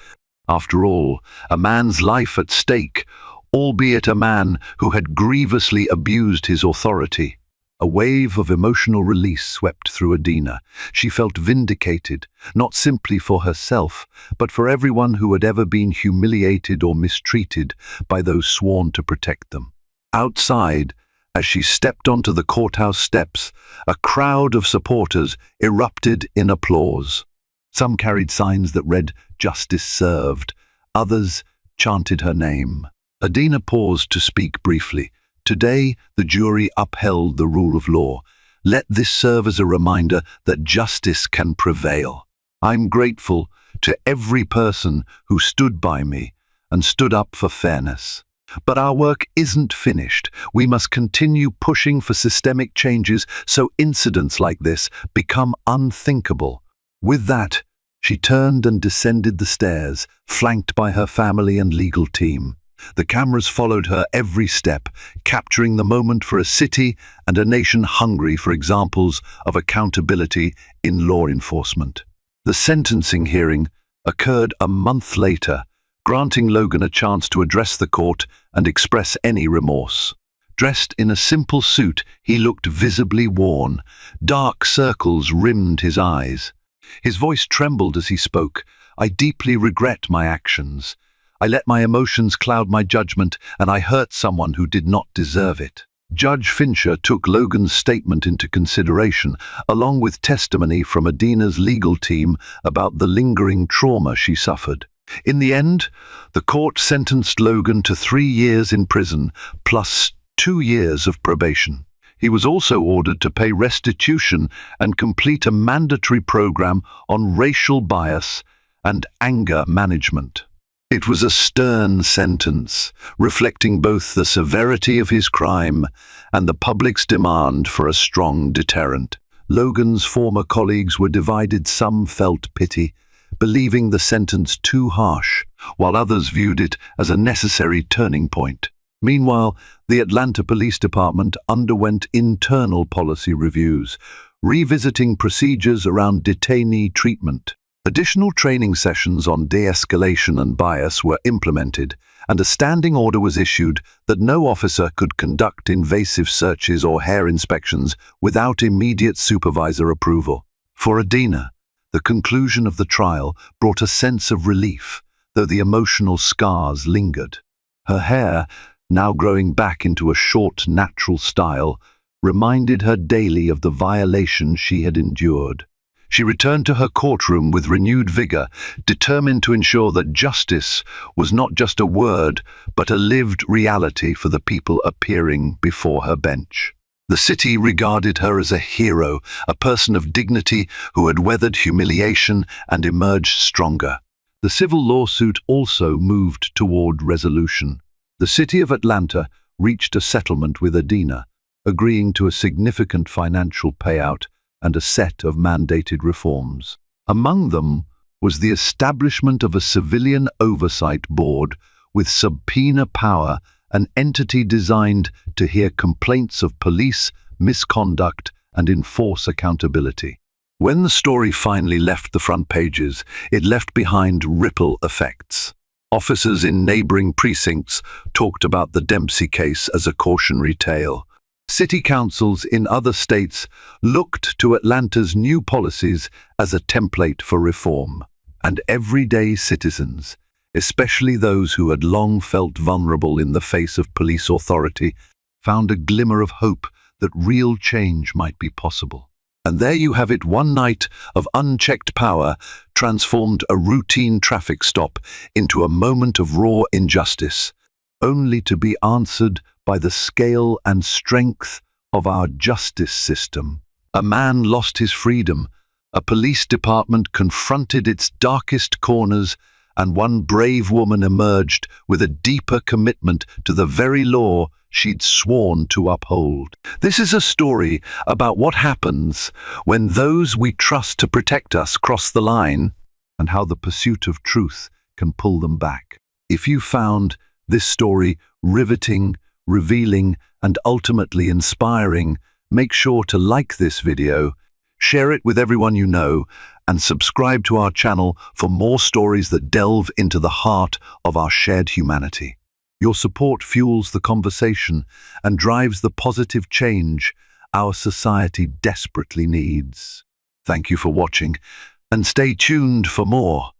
after all, a man's life at stake, albeit a man who had grievously abused his authority. A wave of emotional release swept through Adina. She felt vindicated, not simply for herself, but for everyone who had ever been humiliated or mistreated by those sworn to protect them. Outside, as she stepped onto the courthouse steps, a crowd of supporters erupted in applause. Some carried signs that read, "Justice served." Others chanted her name. Adina paused to speak briefly. Today, the jury upheld the rule of law. Let this serve as a reminder that justice can prevail. I'm grateful to every person who stood by me and stood up for fairness. But our work isn't finished. We must continue pushing for systemic changes so incidents like this become unthinkable. With that, she turned and descended the stairs, flanked by her family and legal team. The cameras followed her every step, capturing the moment for a city and a nation hungry for examples of accountability in law enforcement. The sentencing hearing occurred a month later, granting Logan a chance to address the court and express any remorse. Dressed in a simple suit, he looked visibly worn. Dark circles rimmed his eyes. His voice trembled as he spoke. "I deeply regret my actions. I let my emotions cloud my judgment, and I hurt someone who did not deserve it." Judge Fincher took Logan's statement into consideration, along with testimony from Adina's legal team about the lingering trauma she suffered. In the end, the court sentenced Logan to 3 years in prison, plus 2 years of probation. He was also ordered to pay restitution and complete a mandatory program on racial bias and anger management. It was a stern sentence, reflecting both the severity of his crime and the public's demand for a strong deterrent. Logan's former colleagues were divided. Some felt pity, believing the sentence too harsh, while others viewed it as a necessary turning point. Meanwhile, the Atlanta Police Department underwent internal policy reviews, revisiting procedures around detainee treatment. Additional training sessions on de-escalation and bias were implemented, and a standing order was issued that no officer could conduct invasive searches or hair inspections without immediate supervisor approval. For Adina, the conclusion of the trial brought a sense of relief, though the emotional scars lingered. Her hair, now growing back into a short, natural style, reminded her daily of the violation she had endured. She returned to her courtroom with renewed vigor, determined to ensure that justice was not just a word, but a lived reality for the people appearing before her bench. The city regarded her as a hero, a person of dignity who had weathered humiliation and emerged stronger. The civil lawsuit also moved toward resolution. The city of Atlanta reached a settlement with Adina, agreeing to a significant financial payout and a set of mandated reforms. Among them was the establishment of a civilian oversight board with subpoena power, an entity designed to hear complaints of police misconduct and enforce accountability. When the story finally left the front pages, it left behind ripple effects. Officers in neighboring precincts talked about the Dempsey case as a cautionary tale. City councils in other states looked to Atlanta's new policies as a template for reform. And everyday citizens, especially those who had long felt vulnerable in the face of police authority, found a glimmer of hope that real change might be possible. And there you have it, one night of unchecked power transformed a routine traffic stop into a moment of raw injustice, only to be answered by the scale and strength of our justice system. A man lost his freedom, a police department confronted its darkest corners, and one brave woman emerged with a deeper commitment to the very law she'd sworn to uphold. This is a story about what happens when those we trust to protect us cross the line, and how the pursuit of truth can pull them back. If you found this story riveting, revealing, and ultimately inspiring, make sure to like this video, share it with everyone you know, and subscribe to our channel for more stories that delve into the heart of our shared humanity. Your support fuels the conversation and drives the positive change our society desperately needs. Thank you for watching, and stay tuned for more.